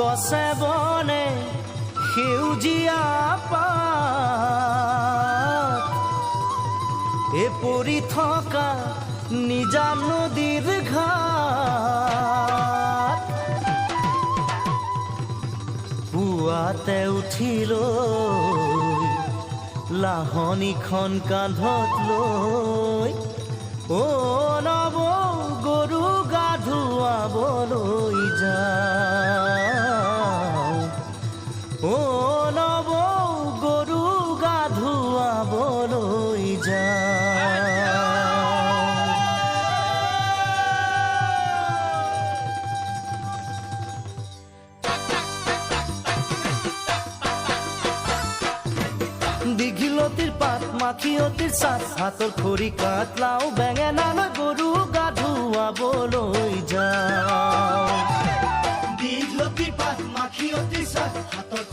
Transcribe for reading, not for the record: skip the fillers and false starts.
গছে বনে সেউজীয়া পাত এ পৰি থকা নিজা নদীৰ ঘাট পুৱাতে উঠিলৈ লাহনীখন কান্ধত লৈ অ নৱ গৰু গা ধুৱাবলৈ যাওঁ অ নৱ গৰু গা ধুৱাবলৈ যাওঁ দীঘলতিৰ পাত মাখিয়তিৰ চাট হাতৰ খৰি কাঠ লাও বেঙেনালৈ গৰু গা ধুৱাবলৈ যাওঁ দীঘলতিৰ পাত মাখিয়তিৰ চাট হাতৰ